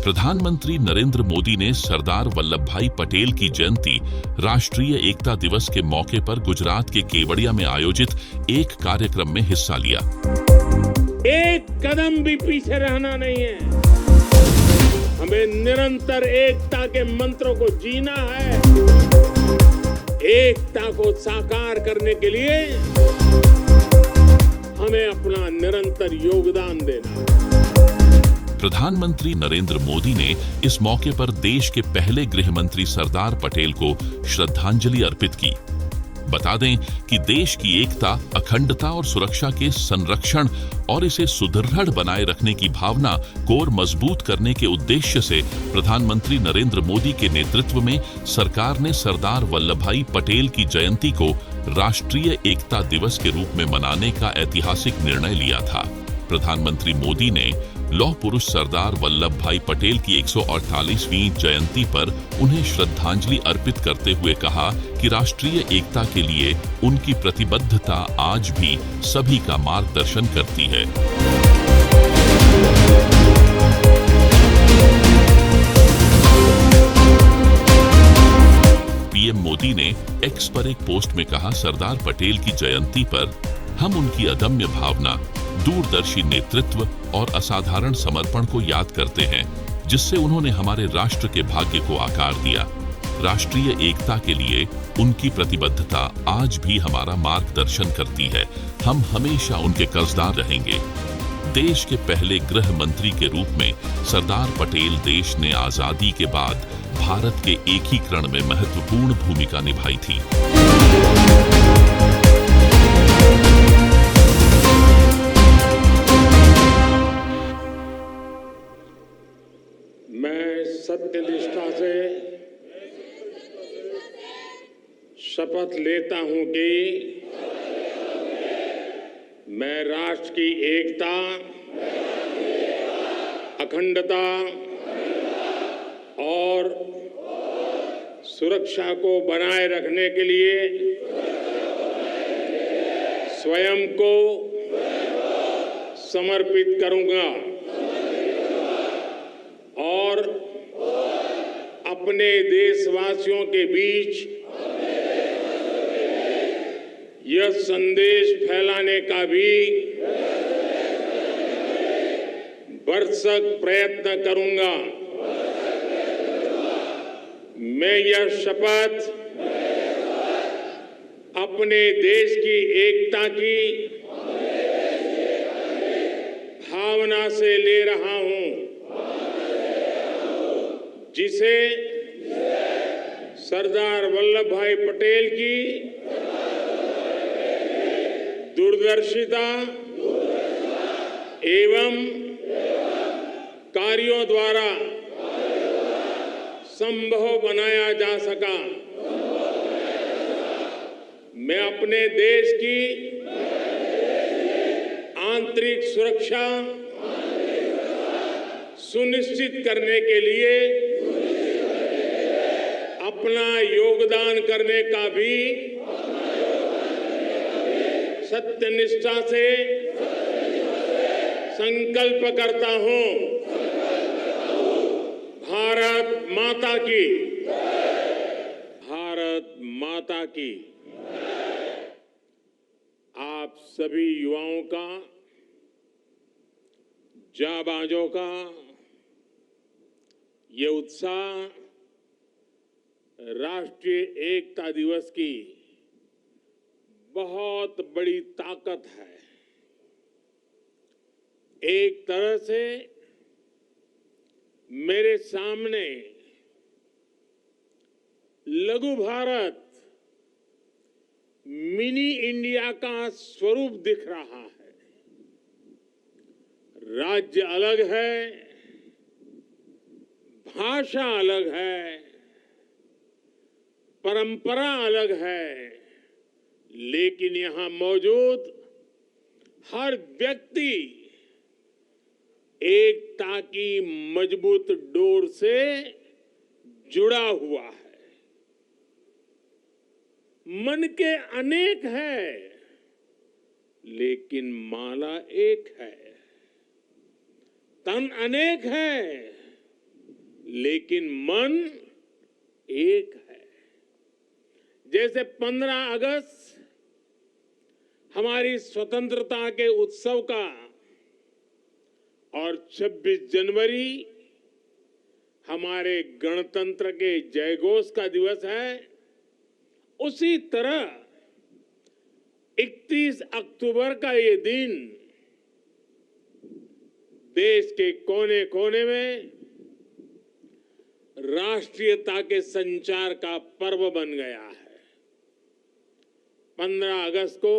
प्रधानमंत्री नरेंद्र मोदी ने सरदार वल्लभ भाई पटेल की जयंती राष्ट्रीय एकता दिवस के मौके पर गुजरात के केवड़िया में आयोजित एक कार्यक्रम में हिस्सा लिया। एक कदम भी पीछे रहना नहीं है, हमें निरंतर एकता के मंत्रों को जीना है। एकता को साकार करने के लिए हमें अपना निरंतर योगदान देना है। प्रधानमंत्री नरेंद्र मोदी ने इस मौके पर देश के पहले गृह मंत्री सरदार पटेल को श्रद्धांजलि अर्पित की। बता दें कि देश की एकता, अखंडता और सुरक्षा के संरक्षण और इसे सुदृढ़ बनाए रखने की भावना को और मजबूत करने के उद्देश्य से प्रधानमंत्री नरेंद्र मोदी के नेतृत्व में सरकार ने सरदार वल्लभ भाई पटेल की जयंती को राष्ट्रीय एकता दिवस के रूप में मनाने का ऐतिहासिक निर्णय लिया था। प्रधानमंत्री मोदी ने लौह पुरुष सरदार वल्लभ भाई पटेल की 148वीं जयंती पर उन्हें श्रद्धांजलि अर्पित करते हुए कहा कि राष्ट्रीय एकता के लिए उनकी प्रतिबद्धता आज भी सभी का मार्गदर्शन करती है। पीएम मोदी ने एक्स पर एक पोस्ट में कहा, सरदार पटेल की जयंती पर हम उनकी अदम्य भावना, दूरदर्शी नेतृत्व और असाधारण समर्पण को याद करते हैं, जिससे उन्होंने हमारे राष्ट्र के भाग्य को आकार दिया। राष्ट्रीय एकता के लिए उनकी प्रतिबद्धता आज भी हमारा मार्गदर्शन करती है। हम हमेशा उनके कर्जदार रहेंगे। देश के पहले गृह मंत्री के रूप में सरदार पटेल देश ने आजादी के बाद भारत के एकीकरण में महत्वपूर्ण भूमिका निभाई थी। मैं सत्यनिष्ठा से शपथ लेता हूं कि मैं राष्ट्र की एकता, अखंडता और सुरक्षा को बनाए रखने के लिए स्वयं को समर्पित करूंगा और अपने देशवासियों के बीच यह संदेश फैलाने का भी भरसक प्रयत्न करूंगा। मैं यह शपथ अपने देश की एकता की भावना से ले रहा हूं, जिसे सरदार वल्लभ भाई पटेल की दूरदर्शिता एवं कार्यों द्वारा संभव बनाया जा सका। मैं अपने देश की आंतरिक सुरक्षा सुनिश्चित करने के लिए अपना योगदान करने का भी सत्यनिष्ठा से संकल्प करता हूं। भारत माता की, भारत माता की। आप सभी युवाओं का, जाबाजों का ये उत्साह राष्ट्रीय एकता दिवस की बहुत बड़ी ताकत है। एक तरह से मेरे सामने लघु भारत, मिनी इंडिया का स्वरूप दिख रहा है। राज्य अलग है, भाषा अलग है, परंपरा अलग है, लेकिन यहां मौजूद हर व्यक्ति एकता की मजबूत डोर से जुड़ा हुआ है। मन के अनेक है, लेकिन माला एक है। तन अनेक है, लेकिन मन एक है। जैसे 15 अगस्त हमारी स्वतंत्रता के उत्सव का और 26 जनवरी हमारे गणतंत्र के जयघोष का दिवस है, उसी तरह 31 अक्टूबर का ये दिन देश के कोने कोने में राष्ट्रीयता के संचार का पर्व बन गया है। 15 अगस्त को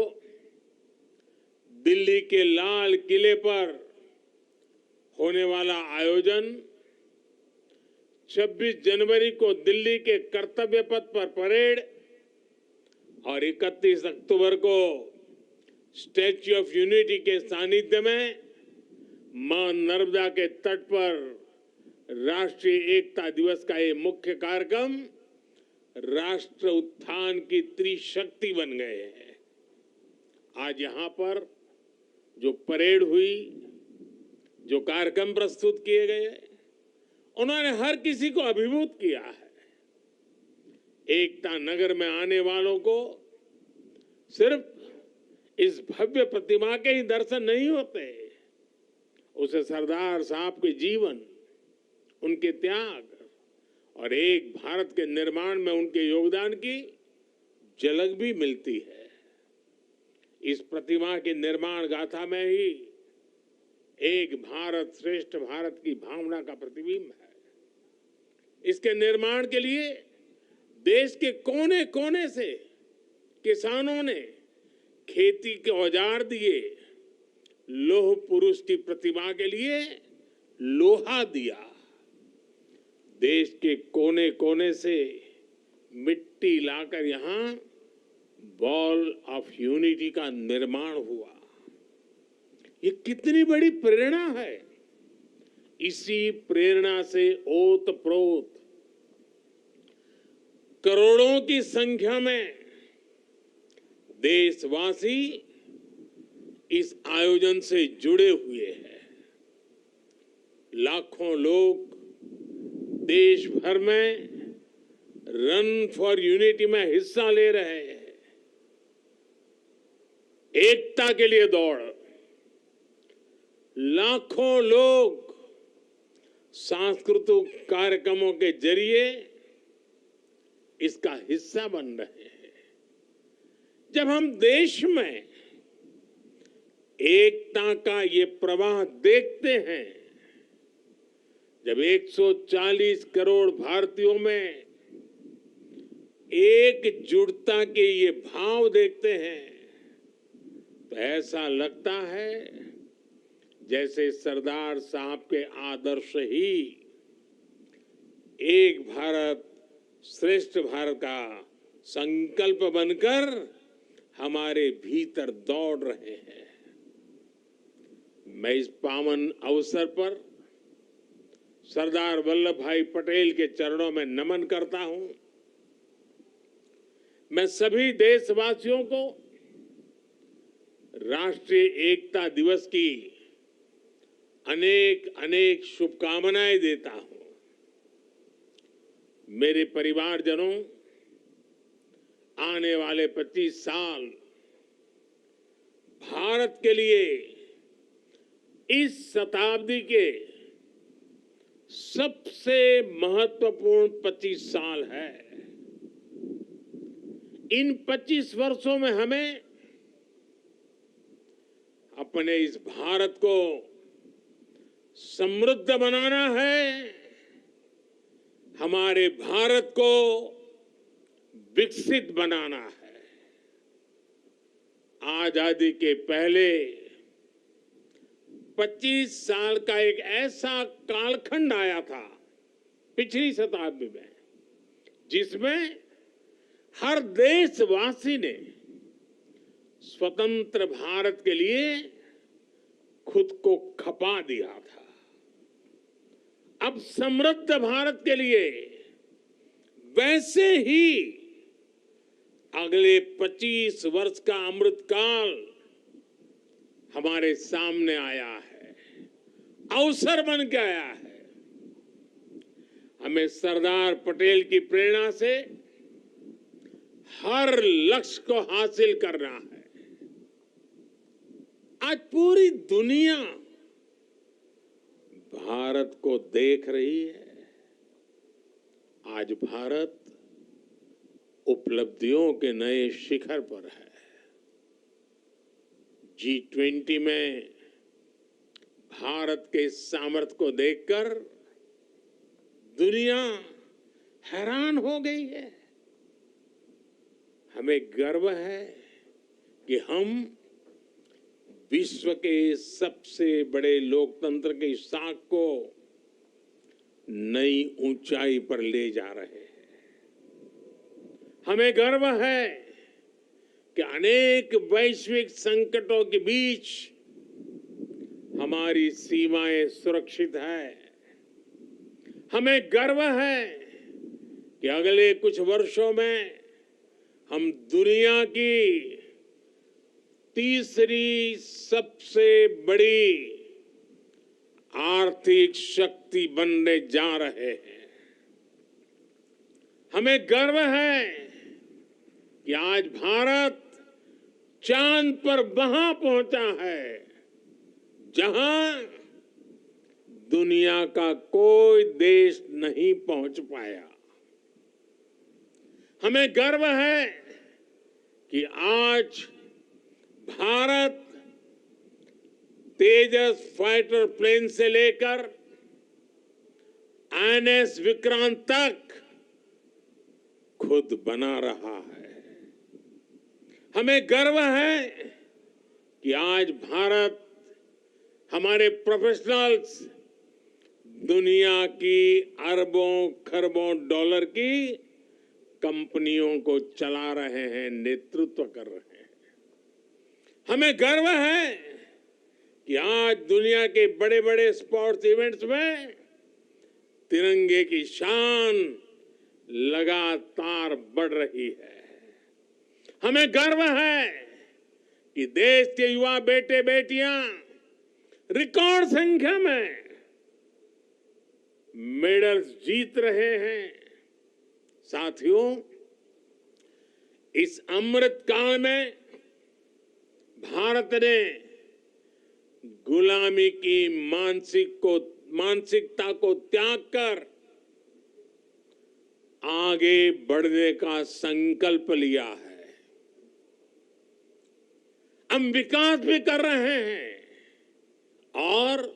दिल्ली के लाल किले पर होने वाला आयोजन, 26 जनवरी को दिल्ली के कर्तव्य पथ पर परेड और 31 अक्टूबर को स्टैच्यू ऑफ यूनिटी के सानिध्य में मां नर्मदा के तट पर राष्ट्रीय एकता दिवस का ये मुख्य कार्यक्रम राष्ट्र उत्थान की त्रिशक्ति बन गए हैं। आज यहां पर जो परेड हुई, जो कार्यक्रम प्रस्तुत किए गए, उन्होंने हर किसी को अभिभूत किया है। एकता नगर में आने वालों को सिर्फ इस भव्य प्रतिमा के ही दर्शन नहीं होते, उसे सरदार साहब के जीवन, उनके त्याग और एक भारत के निर्माण में उनके योगदान की झलक भी मिलती है। इस प्रतिमा के निर्माण गाथा में ही एक भारत श्रेष्ठ भारत की भावना का प्रतिबिंब है। इसके निर्माण के लिए देश के कोने कोने से किसानों ने खेती के औजार दिए, लौह पुरुष की प्रतिमा के लिए लोहा दिया, देश के कोने कोने से मिट्टी लाकर यहां वॉल ऑफ यूनिटी का निर्माण हुआ। ये कितनी बड़ी प्रेरणा है। इसी प्रेरणा से ओतप्रोत करोड़ों की संख्या में देशवासी इस आयोजन से जुड़े हुए हैं। लाखों लोग देश भर में रन फॉर यूनिटी में हिस्सा ले रहे हैं। एकता के लिए दौड़, लाखों लोग सांस्कृतिक कार्यक्रमों के जरिए इसका हिस्सा बन रहे हैं। जब हम देश में एकता का ये प्रवाह देखते हैं, जब 140 करोड़ भारतीयों में एकजुटता के ये भाव देखते हैं, तो ऐसा लगता है जैसे सरदार साहब के आदर्श ही एक भारत श्रेष्ठ भारत का संकल्प बनकर हमारे भीतर दौड़ रहे हैं। मैं इस पावन अवसर पर सरदार वल्लभ भाई पटेल के चरणों में नमन करता हूं। मैं सभी देशवासियों को राष्ट्रीय एकता दिवस की अनेक अनेक शुभकामनाएं देता हूं। मेरे परिवारजनों, आने वाले 25 साल भारत के लिए इस शताब्दी के सबसे महत्वपूर्ण 25 साल है। इन 25 वर्षों में हमें अपने इस भारत को समृद्ध बनाना है, हमारे भारत को विकसित बनाना है। आजादी के पहले 25 साल का एक ऐसा कालखंड आया था पिछली शताब्दी में, जिसमें हर देशवासी ने स्वतंत्र भारत के लिए खुद को खपा दिया था। अब समृद्ध भारत के लिए वैसे ही अगले 25 वर्ष का अमृतकाल हमारे सामने आया है, अवसर बन के आया है। हमें सरदार पटेल की प्रेरणा से हर लक्ष्य को हासिल करना है। आज पूरी दुनिया भारत को देख रही है। आज भारत उपलब्धियों के नए शिखर पर है। G20 में भारत के सामर्थ्य को देखकर दुनिया हैरान हो गई है। हमें गर्व है कि हम विश्व के सबसे बड़े लोकतंत्र की साख को नई ऊंचाई पर ले जा रहे हैं। हमें गर्व है कि अनेक वैश्विक संकटों के बीच हमारी सीमाएं सुरक्षित है। हमें गर्व है कि अगले कुछ वर्षों में हम दुनिया की तीसरी सबसे बड़ी आर्थिक शक्ति बनने जा रहे हैं। हमें गर्व है कि आज भारत चांद पर वहां पहुंचा है जहां दुनिया का कोई देश नहीं पहुंच पाया। हमें गर्व है कि आज भारत तेजस फाइटर प्लेन से लेकर INS विक्रांत तक खुद बना रहा है। हमें गर्व है कि आज भारत हमारे प्रोफेशनल्स दुनिया की अरबों खरबों डॉलर की कंपनियों को चला रहे हैं, नेतृत्व कर रहे हैं। हमें गर्व है कि आज दुनिया के बड़े बड़े स्पोर्ट्स इवेंट्स में तिरंगे की शान लगातार बढ़ रही है। हमें गर्व है कि देश के युवा बेटे बेटियां रिकॉर्ड संख्या में मेडल्स जीत रहे हैं। साथियों, इस अमृत काल में भारत ने गुलामी की मानसिकता को त्याग कर आगे बढ़ने का संकल्प लिया है। हम विकास भी कर रहे हैं और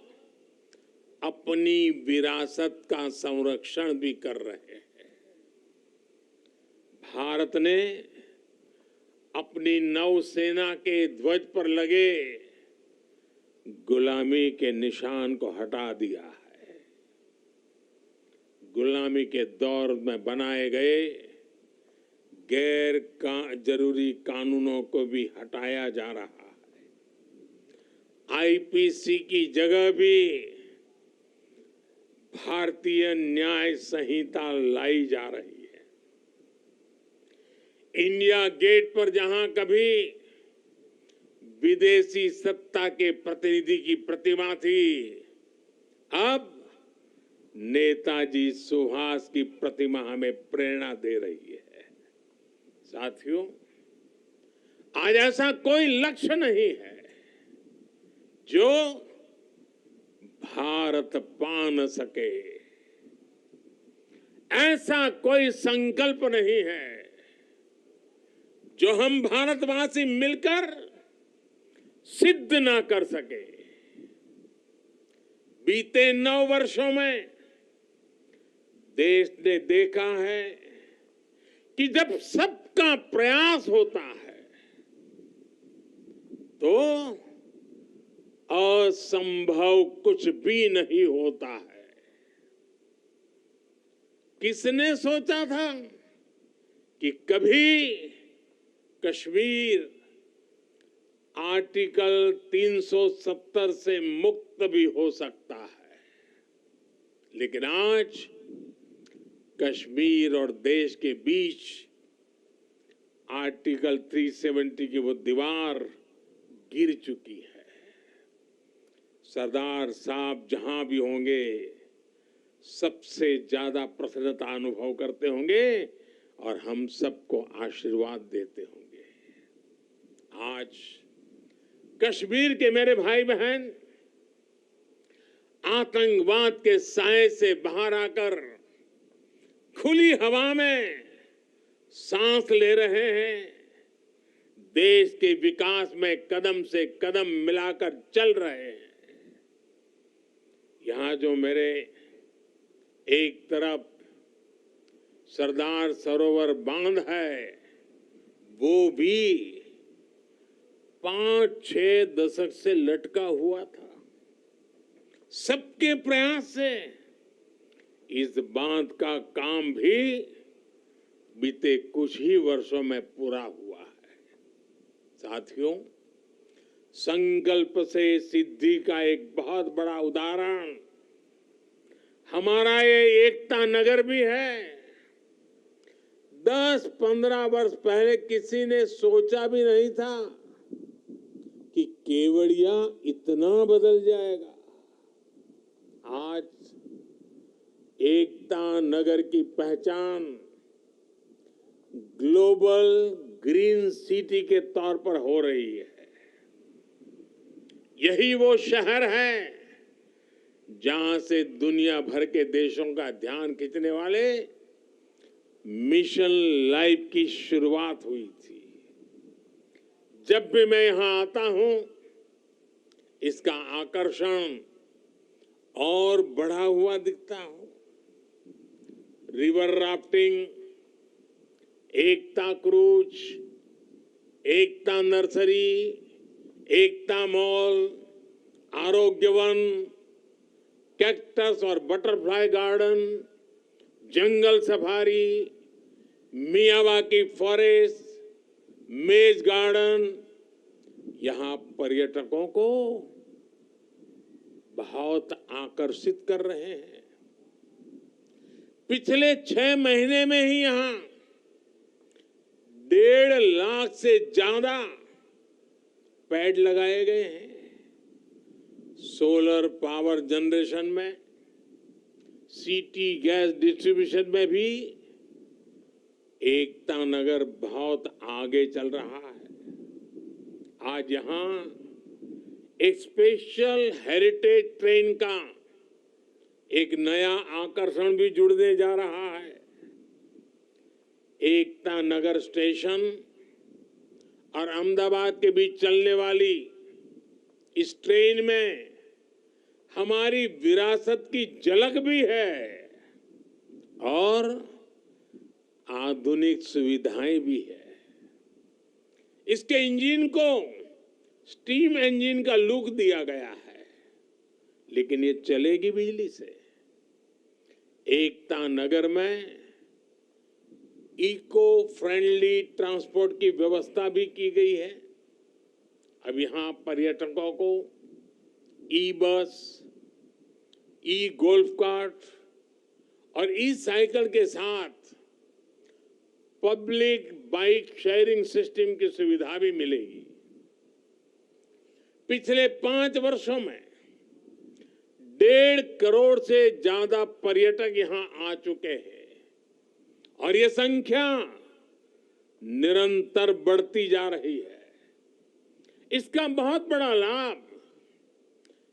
अपनी विरासत का संरक्षण भी कर रहे हैं। भारत ने अपनी नौसेना के ध्वज पर लगे गुलामी के निशान को हटा दिया है। गुलामी के दौर में बनाए गए जरूरी कानूनों को भी हटाया जा रहा है। IPC की जगह भी भारतीय न्याय संहिता लाई जा रही है। इंडिया गेट पर जहां कभी विदेशी सत्ता के प्रतिनिधि की प्रतिमा थी, अब नेताजी सुभाष की प्रतिमा हमें प्रेरणा दे रही है। साथियों, आज ऐसा कोई लक्ष्य नहीं है जो भारत पा न सके। ऐसा कोई संकल्प नहीं है जो हम भारतवासी मिलकर सिद्ध ना कर सके। बीते 9 वर्षों में देश ने देखा है कि जब सबका प्रयास होता है तो असंभव कुछ भी नहीं होता है। किसने सोचा था कि कभी कश्मीर आर्टिकल 370 से मुक्त भी हो सकता है। लेकिन आज कश्मीर और देश के बीच आर्टिकल 370 की वो दीवार गिर चुकी है। सरदार साहब जहां भी होंगे सबसे ज्यादा प्रसन्नता अनुभव करते होंगे और हम सबको आशीर्वाद देते होंगे। आज कश्मीर के मेरे भाई बहन आतंकवाद के साए से बाहर आकर खुली हवा में सांस ले रहे हैं, देश के विकास में कदम से कदम मिलाकर चल रहे हैं। यहां जो मेरे एक तरफ सरदार सरोवर बांध है, वो भी 5-6 दशक से लटका हुआ था। सबके प्रयास से इस बांध का काम भी बीते कुछ ही वर्षों में पूरा हुआ है। साथियों, संकल्प से सिद्धि का एक बहुत बड़ा उदाहरण हमारा ये एकता नगर भी है। 10-15 वर्ष पहले किसी ने सोचा भी नहीं था कि केवड़िया इतना बदल जाएगा। आज एकता नगर की पहचान ग्लोबल ग्रीन सिटी के तौर पर हो रही है। यही वो शहर है जहां से दुनिया भर के देशों का ध्यान खींचने वाले मिशन लाइफ की शुरुआत हुई थी। जब भी मैं यहां आता हूं, इसका आकर्षण और बढ़ा हुआ दिखता हूं। रिवर राफ्टिंग, एकता क्रूज, एकता नर्सरी, एकता मॉल, आरोग्य वन, कैक्टस और बटरफ्लाई गार्डन, जंगल सफारी, मियावाकी फॉरेस्ट, मेज गार्डन, यहां पर्यटकों को बहुत आकर्षित कर रहे हैं। पिछले 6 महीने में ही यहां 1.5 लाख से ज्यादा पेड़ लगाए गए हैं। सोलर पावर जनरेशन में, सिटी गैस डिस्ट्रीब्यूशन में भी एकता नगर बहुत आगे चल रहा है। आज यहां एक स्पेशल हेरिटेज ट्रेन का एक नया आकर्षण भी जुड़ने जा रहा है। एकता नगर स्टेशन और अहमदाबाद के बीच चलने वाली इस ट्रेन में हमारी विरासत की झलक भी है और आधुनिक सुविधाएं भी है। इसके इंजन को स्टीम इंजन का लुक दिया गया है, लेकिन ये चलेगी बिजली से। एकता नगर में इको फ्रेंडली ट्रांसपोर्ट की व्यवस्था भी की गई है। अब यहां पर्यटकों को ई बस, ई गोल्फ कार्ट और ई साइकिल के साथ पब्लिक बाइक शेयरिंग सिस्टम की सुविधा भी मिलेगी। पिछले 5 वर्षों में 1.5 करोड़ से ज्यादा पर्यटक यहां आ चुके हैं और ये संख्या निरंतर बढ़ती जा रही है। इसका बहुत बड़ा लाभ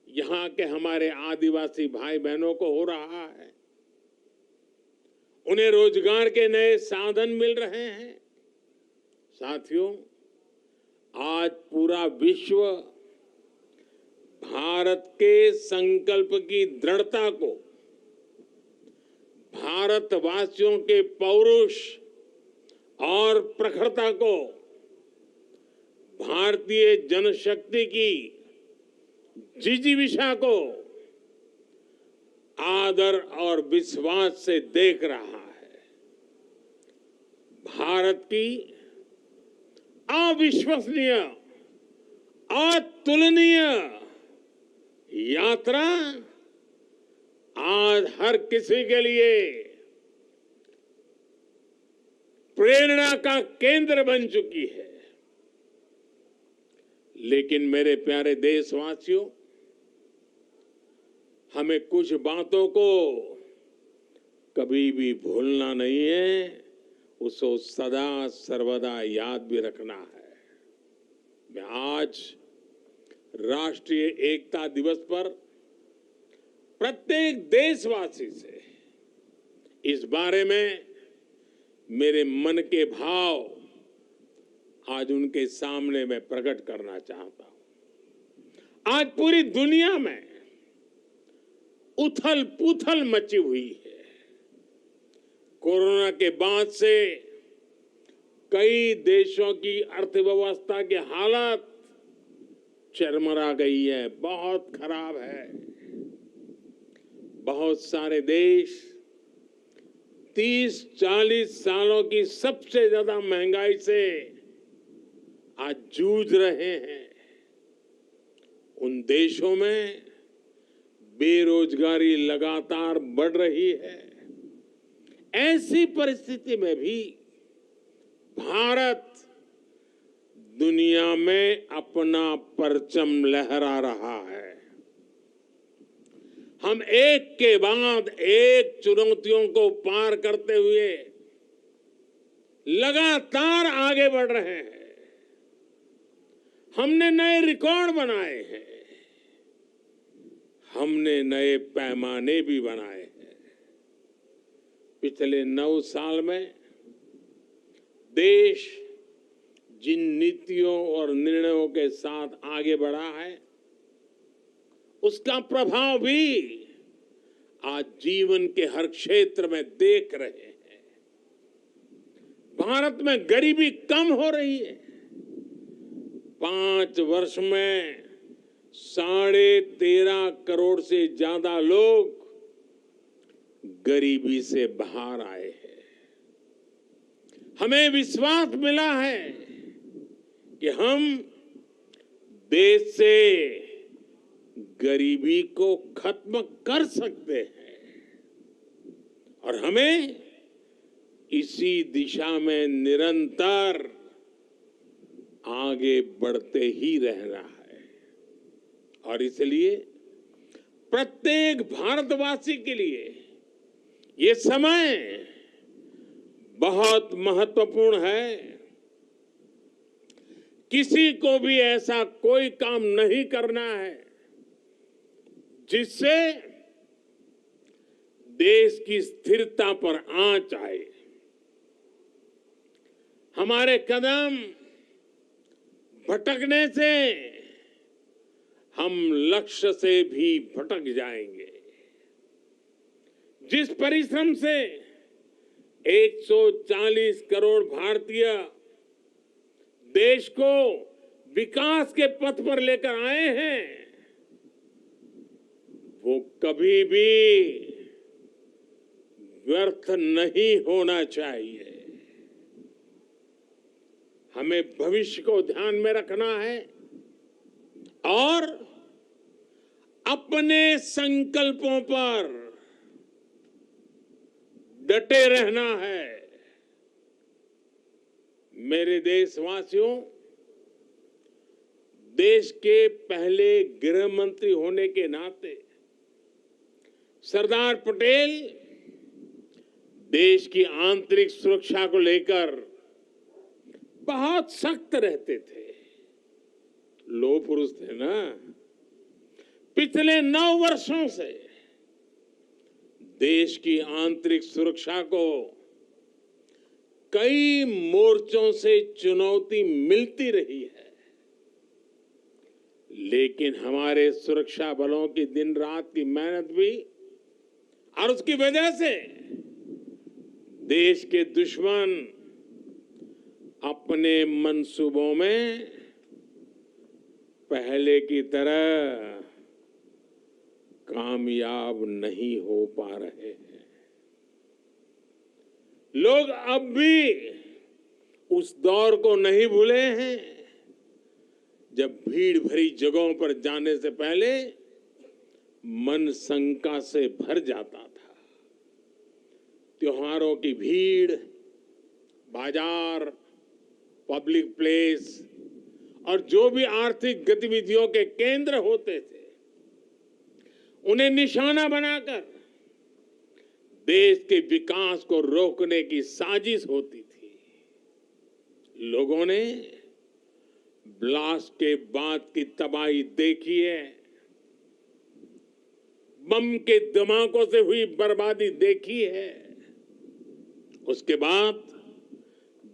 यहां के हमारे आदिवासी भाई बहनों को हो रहा है। उन्हें रोजगार के नए साधन मिल रहे हैं। साथियों, आज पूरा विश्व भारत के संकल्प की दृढ़ता को, भारतवासियों के पौरुष और प्रखरता को, भारतीय जनशक्ति की जिजीविषा को आदर और विश्वास से देख रहा है। भारत की अविश्वसनीय, अतुलनीय यात्रा आज हर किसी के लिए प्रेरणा का केंद्र बन चुकी है। लेकिन मेरे प्यारे देशवासियों, हमें कुछ बातों को कभी भी भूलना नहीं है, उसको सदा सर्वदा याद भी रखना है। मैं आज राष्ट्रीय एकता दिवस पर प्रत्येक देशवासी से इस बारे में मेरे मन के भाव आज उनके सामने मैं प्रकट करना चाहता हूं। आज पूरी दुनिया में उथल पुथल मची हुई है। कोरोना के बाद से कई देशों की अर्थव्यवस्था की हालत चरमरा गई है, बहुत खराब है। बहुत सारे देश 30-40 सालों की सबसे ज्यादा महंगाई से आज जूझ रहे हैं। उन देशों में बेरोजगारी लगातार बढ़ रही है। ऐसी परिस्थिति में भी भारत दुनिया में अपना परचम लहरा रहा है। हम एक के बाद एक चुनौतियों को पार करते हुए लगातार आगे बढ़ रहे हैं। हमने नए रिकॉर्ड बनाए हैं, हमने नए पैमाने भी बनाए हैं। पिछले 9 साल में देश जिन नीतियों और निर्णयों के साथ आगे बढ़ा है, उसका प्रभाव भी आज जीवन के हर क्षेत्र में देख रहे हैं। भारत में गरीबी कम हो रही है। 5 वर्ष में 13.5 करोड़ से ज्यादा लोग गरीबी से बाहर आए हैं। हमें विश्वास मिला है कि हम देश से गरीबी को खत्म कर सकते हैं और हमें इसी दिशा में निरंतर आगे बढ़ते ही रहना है। और इसलिए प्रत्येक भारतवासी के लिए ये समय बहुत महत्वपूर्ण है। किसी को भी ऐसा कोई काम नहीं करना है जिससे देश की स्थिरता पर आंच आए। हमारे कदम भटकने से हम लक्ष्य से भी भटक जाएंगे। जिस परिश्रम से 140 करोड़ भारतीय देश को विकास के पथ पर लेकर आए हैं, वो कभी भी व्यर्थ नहीं होना चाहिए। हमें भविष्य को ध्यान में रखना है और अपने संकल्पों पर डटे रहना है। मेरे देशवासियों, देश के पहले गृह मंत्री होने के नाते सरदार पटेल देश की आंतरिक सुरक्षा को लेकर बहुत सख्त रहते थे। लोह पुरुष थे ना। पिछले 9 वर्षों से देश की आंतरिक सुरक्षा को कई मोर्चों से चुनौती मिलती रही है, लेकिन हमारे सुरक्षा बलों की दिन रात की मेहनत भी और उसकी वजह से देश के दुश्मन अपने मंसूबों में पहले की तरह कामयाब नहीं हो पा रहे हैं। लोग अब भी उस दौर को नहीं भूले हैं जब भीड़ भरी जगहों पर जाने से पहले मन शंका से भर जाता था। त्योहारों की भीड़, बाजार, पब्लिक प्लेस और जो भी आर्थिक गतिविधियों के केंद्र होते थे, उन्हें निशाना बनाकर देश के विकास को रोकने की साजिश होती थी। लोगों ने ब्लास्ट के बाद की तबाही देखी है, बम के धमाकों से हुई बर्बादी देखी है। उसके बाद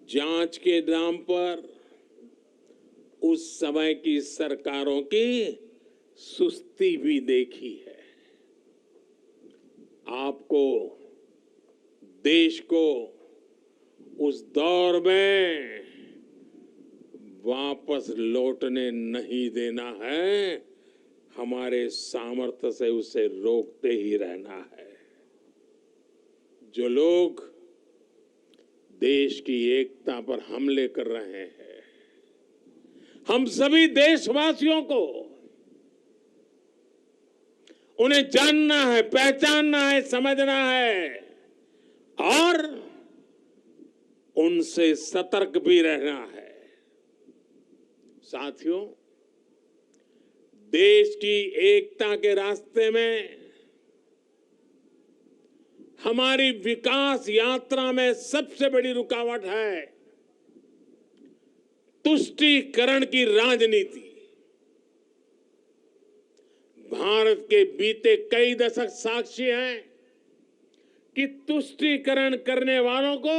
जांच के नाम पर उस समय की सरकारों की सुस्ती भी देखी है। आपको, देश को उस दौर में वापस लौटने नहीं देना है। हमारे सामर्थ्य से उसे रोकते ही रहना है। जो लोग देश की एकता पर हमले कर रहे हैं, हम सभी देशवासियों को उन्हें जानना है, पहचानना है, समझना है और उनसे सतर्क भी रहना है। साथियों, देश की एकता के रास्ते में, हमारी विकास यात्रा में सबसे बड़ी रुकावट है तुष्टीकरण की राजनीति। भारत के बीते कई दशक साक्षी हैं कि तुष्टीकरण करने वालों को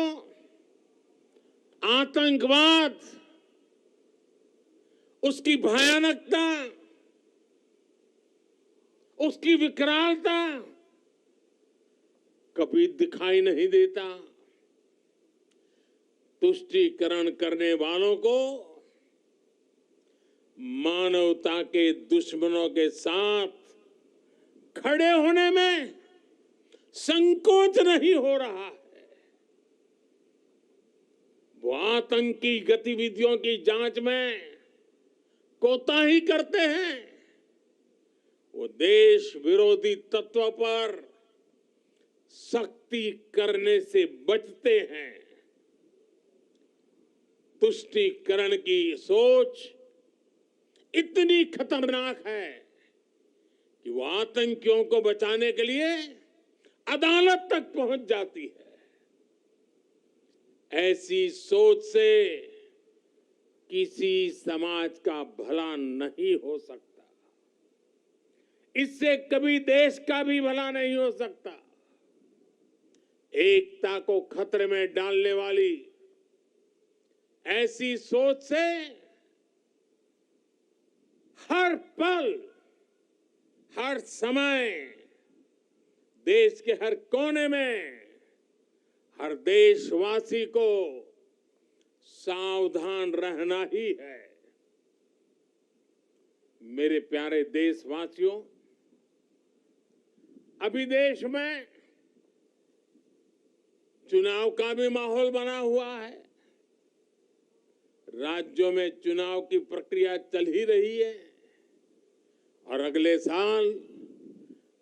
आतंकवाद, उसकी भयानकता, उसकी विकरालता कभी दिखाई नहीं देता। तुष्टीकरण करने वालों को मानवता के दुश्मनों के साथ खड़े होने में संकोच नहीं हो रहा है। वो आतंकी गतिविधियों की जांच में कोताही करते हैं, वो देश विरोधी तत्वों पर सख्ती करने से बचते हैं। तुष्टीकरण की सोच इतनी खतरनाक है कि वो आतंकियों को बचाने के लिए अदालत तक पहुंच जाती है। ऐसी सोच से किसी समाज का भला नहीं हो सकता। इससे कभी देश का भी भला नहीं हो सकता। एकता को खतरे में डालने वाली ऐसी सोच से हर पल, हर समय देश के हर कोने में हर देशवासी को सावधान रहना ही है। मेरे प्यारे देशवासियों, अभी देश में चुनाव का भी माहौल बना हुआ है। राज्यों में चुनाव की प्रक्रिया चल ही रही है और अगले साल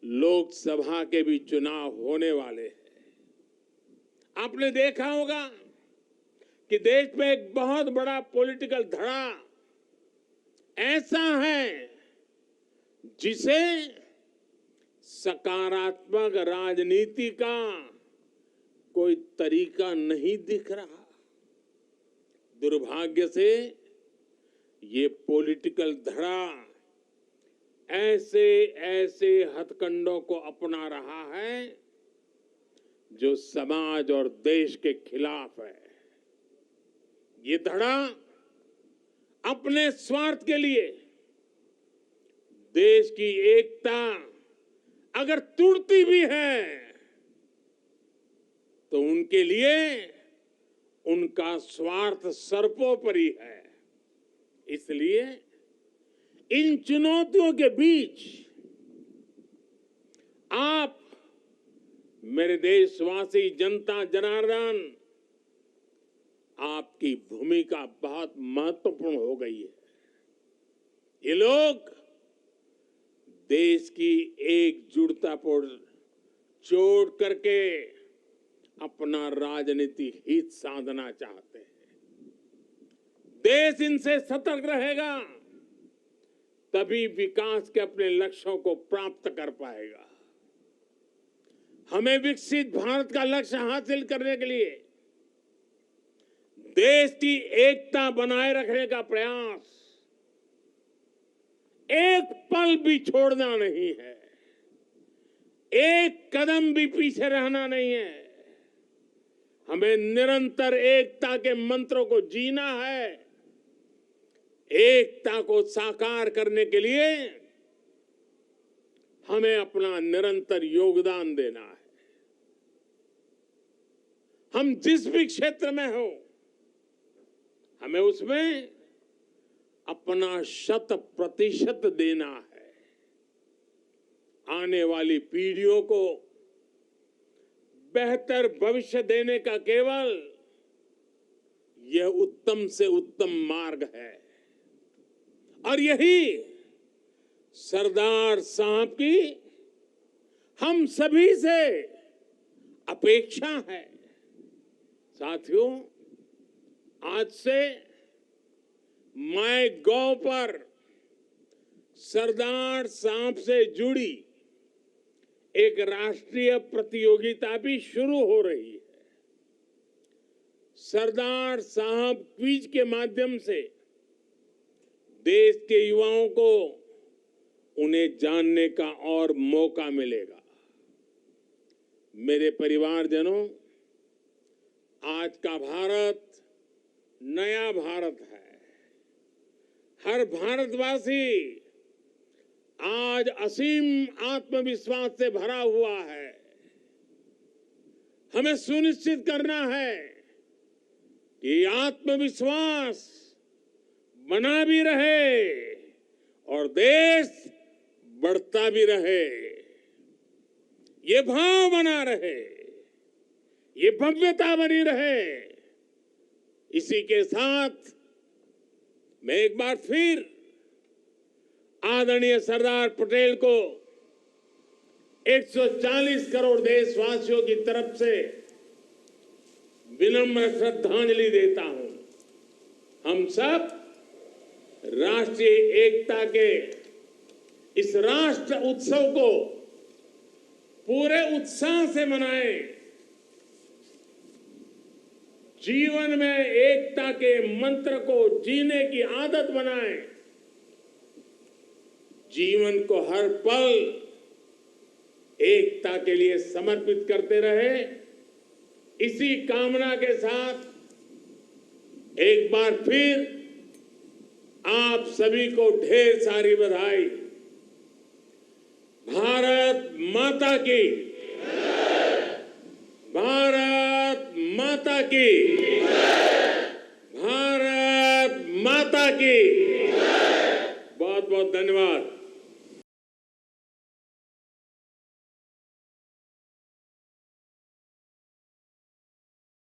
लोकसभा के भी चुनाव होने वाले हैं। आपने देखा होगा कि देश में एक बहुत बड़ा पॉलिटिकल धड़ा ऐसा है जिसे सकारात्मक राजनीति का कोई तरीका नहीं दिख रहा। दुर्भाग्य से ये पॉलिटिकल धड़ा ऐसे ऐसे हथकंडों को अपना रहा है जो समाज और देश के खिलाफ है। ये धड़ा अपने स्वार्थ के लिए देश की एकता अगर टूटती भी है तो उनके लिए उनका स्वार्थ सर्वोपरि है। इसलिए इन चुनौतियों के बीच आप, मेरे देशवासी, जनता जनार्दन, आपकी भूमिका बहुत महत्वपूर्ण हो गई है। ये लोग देश की एकजुटता पर चोट करके अपना राजनीतिक हित साधना चाहते हैं। देश इनसे सतर्क रहेगा तभी विकास के अपने लक्ष्यों को प्राप्त कर पाएगा। हमें विकसित भारत का लक्ष्य हासिल करने के लिए देश की एकता बनाए रखने का प्रयास एक पल भी छोड़ना नहीं है, एक कदम भी पीछे रहना नहीं है। हमें निरंतर एकता के मंत्रों को जीना है। एकता को साकार करने के लिए हमें अपना निरंतर योगदान देना है। हम जिस भी क्षेत्र में हो, हमें उसमें अपना 100% देना है। आने वाली पीढ़ियों को बेहतर भविष्य देने का केवल यह उत्तम से उत्तम मार्ग है और यही सरदार साहब की हम सभी से अपेक्षा है। साथियों, आज से MyGov पर सरदार साहब से जुड़ी एक राष्ट्रीय प्रतियोगिता भी शुरू हो रही है। सरदार साहब क्विज के माध्यम से देश के युवाओं को उन्हें जानने का और मौका मिलेगा। मेरे परिवारजनों, आज का भारत नया भारत है। हर भारतवासी आज असीम आत्मविश्वास से भरा हुआ है। हमें सुनिश्चित करना है कि आत्मविश्वास बना भी रहे और देश बढ़ता भी रहे। ये भाव बना रहे, ये भव्यता बनी रहे। इसी के साथ मैं एक बार फिर आदरणीय सरदार पटेल को 140 करोड़ देशवासियों की तरफ से विनम्र श्रद्धांजलि देता हूं। हम सब राष्ट्रीय एकता के इस राष्ट्र उत्सव को पूरे उत्साह से मनाएं। जीवन में एकता के मंत्र को जीने की आदत बनाएं। जीवन को हर पल एकता के लिए समर्पित करते रहे। इसी कामना के साथ एक बार फिर आप सभी को ढेर सारी बधाई। भारत माता की, भारत माता की, भारत माता की। बहुत बहुत धन्यवाद।